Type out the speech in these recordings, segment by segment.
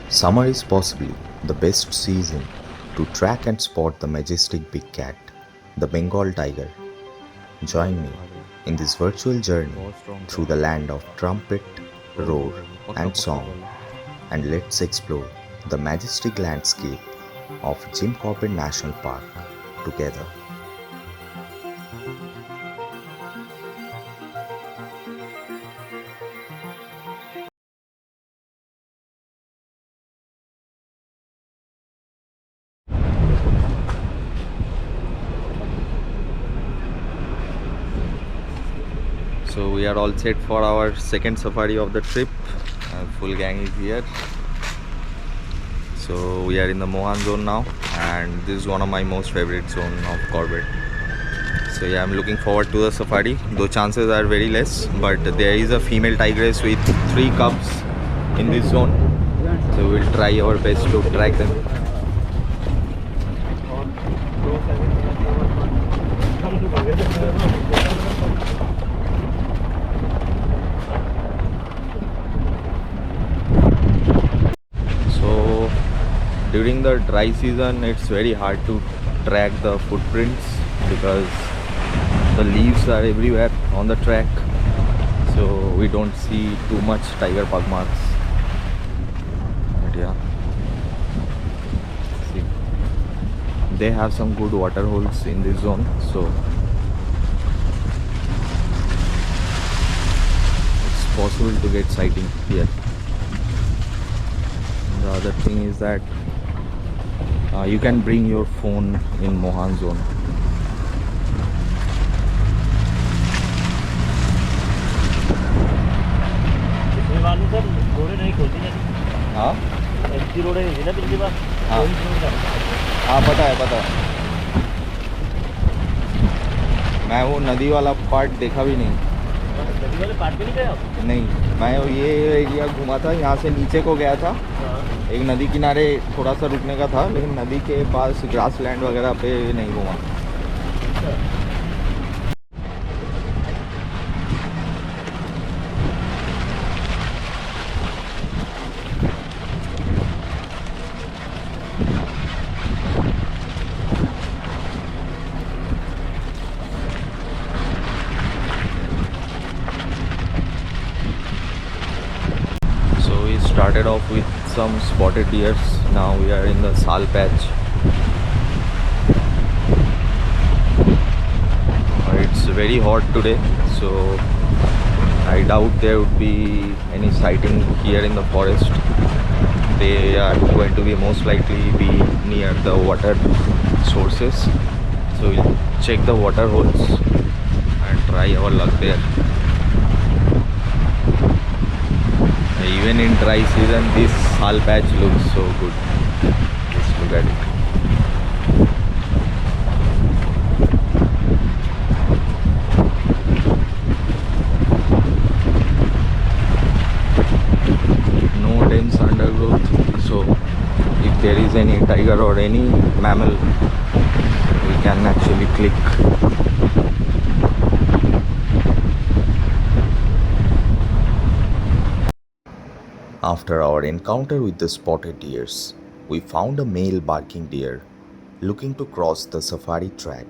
Summer is possibly the best season to track and spot the majestic big cat, the Bengal tiger. Join me in this virtual journey through the land of trumpet, roar, and song, and let's explore the majestic landscape of Jim Corbett National Park together. So we are all set for our second safari of the trip. Full gang is here. So we are in the Mohan zone now, and this is one of my most favorite zone of Corbett. So yeah, I'm looking forward to the safari. Though chances are very less, but there is a female tigress with 3 cubs in this zone. So we'll try our best to track them. During the dry season, it's very hard to track the footprints because the leaves are everywhere on the track, so we don't see too much tiger pug marks. But yeah, see, they have some good water holes in this zone, so it's possible to get sighting here. The other thing is that you can bring your phone in Mohan zone. हाँ हाँ पता है मैं वो नदी वाला part देखा भी नहीं। नदी वाले पार्ट भी नहीं गया? नहीं, मैं ये एरिया घूमा था, यहाँ से नीचे को गया था। एक नदी किनारे थोड़ा सा रुकने का था, लेकिन नदी के पास ग्रास लैंड वगैरह पे नहीं घूमा। Started off with some spotted deers. Now we are in the sal patch. It's very hot today, so I doubt there would be any sighting here in the forest. They are going to be most likely be near the water sources, so we'll check the water holes and try our luck there. Even in dry season, this sal patch looks so good. Just look at it. No dense undergrowth, so if there is any tiger or any mammal, we can actually click. After our encounter with the spotted deers, we found a male barking deer looking to cross the safari track.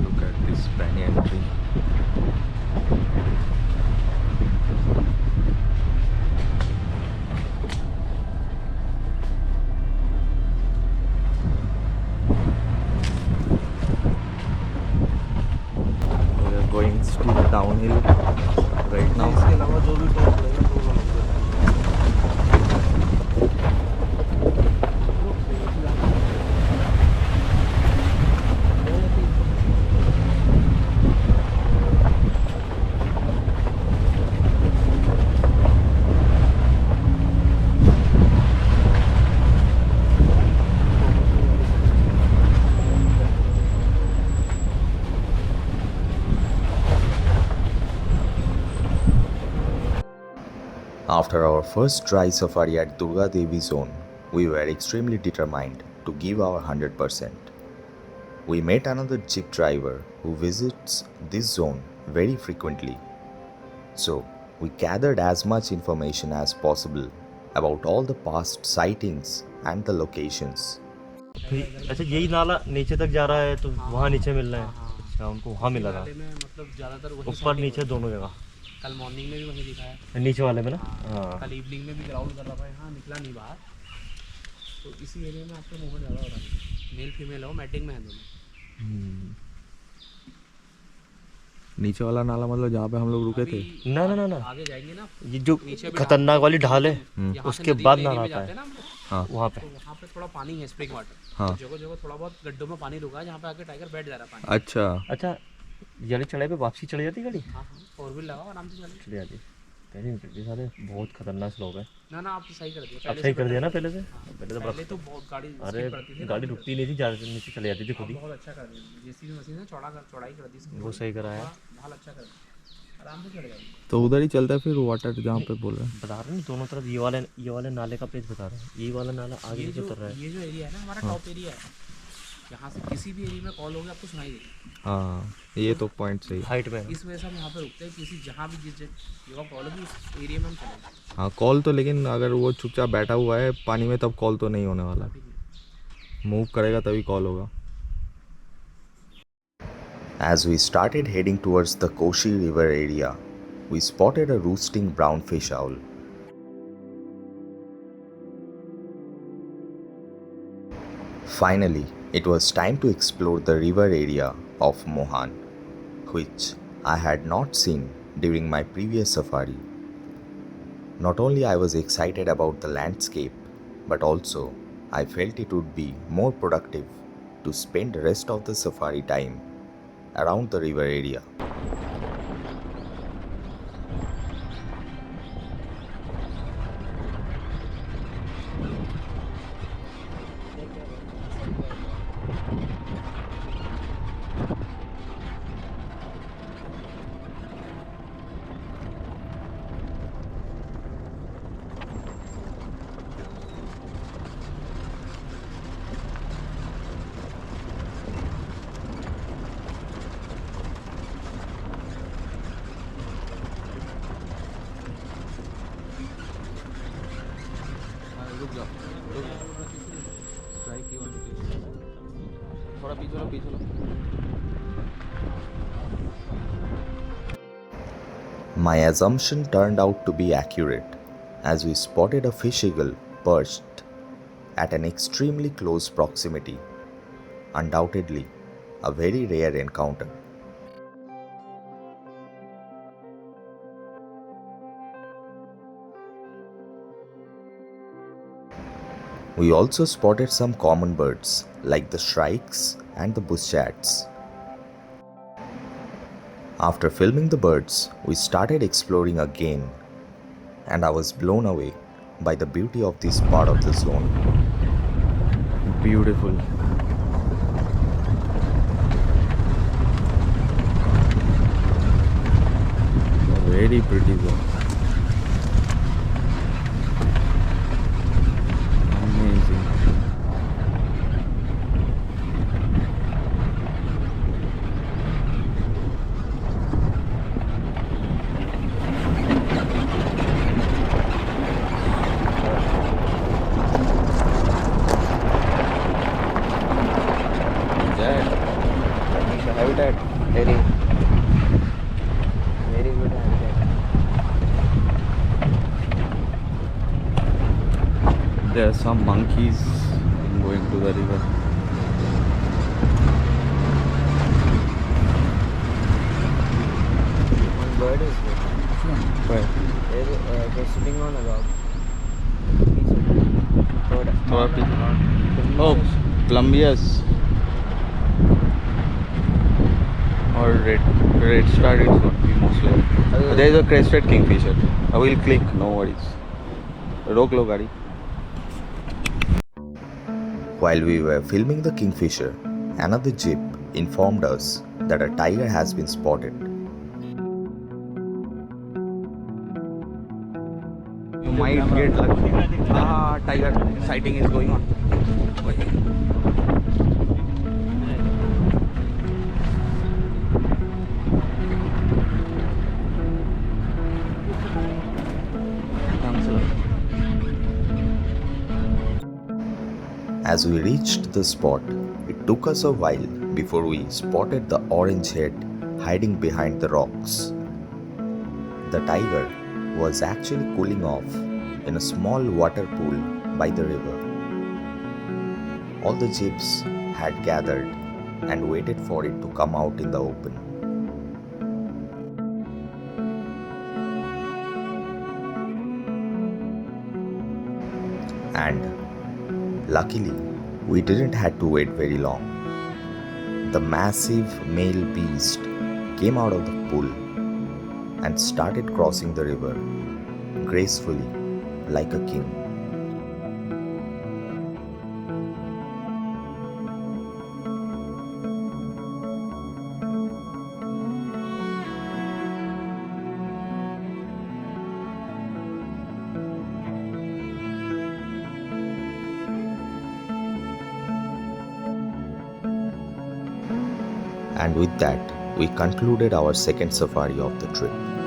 Look at this banyan tree. Going still downhill right now. After our first dry safari at Durga Devi zone, we were extremely determined to give our 100%. We met another jeep driver who visits this zone very frequently. So, we gathered as much information as possible about all the past sightings and the locations. अच्छा यही नाला नीचे तक जा रहा है तो वहाँ नीचे मिल रहा है। अच्छा उनको वहाँ मिला था मतलब ज़्यादातर वही ऊपर नीचे दोनों जगह। कल मॉर्निंग में भी वही दिखा है, नीचे वाले में ना। हाँ कल इवनिंग में भी ग्राउंड कर रहा था, यहाँ निकला नहीं बाहर। तो इसी एरिया में आपके मूवमेंट ज़्यादा हो रहा है, मेल फीमेल हो मैटिंग में है दोनों। नीचे वाला नाला मतलब जहाँ पे हम लोग रुके थे? ना ना ना ना आगे जाएंगे ना, ये जो खतरनाक वाली ढाल है उसके बाद नाला आता है। हाँ वहाँ पे तो वहाँ पे थोड़ा पानी है, स्प्रिंग वाटर। हाँ। जगह जगह थोड़ा बहुत गड्ढों में पानी रुका है, जहाँ पे आके टाइगर बैठ जा रहा है पानी। अच्छा अच्छा यानी चढ़ाई पे वापसी चढ़ जाती गाड़ी? हाँ हाँ, फोर व्हील लगाओ आराम से चढ़ जाती। पहले नहीं चढ़ती, सारे बहुत खतरनाक स्लोप है। ना ना आप सही कर दिया, अब सही कर दिया ना पहले से? पहले तो बहुत गाड़ी अरे पड़ती थी, गाड़ी रुकती नहीं थी, ज़्यादा नीचे चली जाती थी खुद ही। बहुत अच्छा कर दिया जेसीबी मशीन ने, चौड़ाई कर दी इसकी, वो सही करा है, बहुत अच्छा कर दिया, आराम से चढ़ जाएगी। तो उधर ही चलता है फिर वाटर जहाँ पे बोल रहे हैं? बता रहे हैं दोनों तरफ ये वाले नाले का पेज बता रहे हैं। ये वाला नाला आगे नीचे उतर रहा है। ये जो एरिया है ना हमारा टॉप एरिया है, यहाँ से किसी भी एरिया में कॉल होगी आपको सुनाई देगी। हाँ ये तो पॉइंट सही है। हाइट में इस वजह से हम यहाँ पे रुकते हैं, किसी जहाँ भी जिस जगह कॉल होगी उस एरिया में हम चलेंगे। हाँ कॉल तो, लेकिन अगर वो चुपचाप बैठा हुआ है पानी में तब कॉल तो नहीं होने वाला, मूव करेगा तभी कॉल होगा। As we started heading towards the Koshi River area, we spotted a roosting brownfish owl. Finally, it was time to explore the river area of Mohan, which I had not seen during my previous safari. Not only I was excited about the landscape, but also I felt it would be more productive to spend the rest of the safari time around the river area. थोड़ा पीछे लो। My assumption turned out to be accurate as we spotted a fish eagle perched at an extremely close proximity. Undoubtedly, a very rare encounter. We also spotted some common birds like the shrikes and the bush chats. After filming the birds, we started exploring again, and I was blown away by the beauty of this part of the zone. Beautiful. Very pretty zone. Amazing. habitat very good habitat. There are some monkeys going to the river. One bird is good. Where? They're sitting on a log. Oh, plumbeous or red star. It's going to be most likely. There is a crested kingfisher. I will click. No worries. रोक लो गाड़ी. While we were filming the kingfisher, another jeep informed us that a tiger has been spotted. might get lucky. Ah, tiger sighting is going on. As we reached the spot, it took us a while before we spotted the orange head hiding behind the rocks. The tiger was actually cooling off in a small water pool by the river. All the jeeps had gathered and waited for it to come out in the open. And luckily, we didn't have to wait very long. The massive male beast came out of the pool and started crossing the river gracefully like a king. And with that, we concluded our second safari of the trip.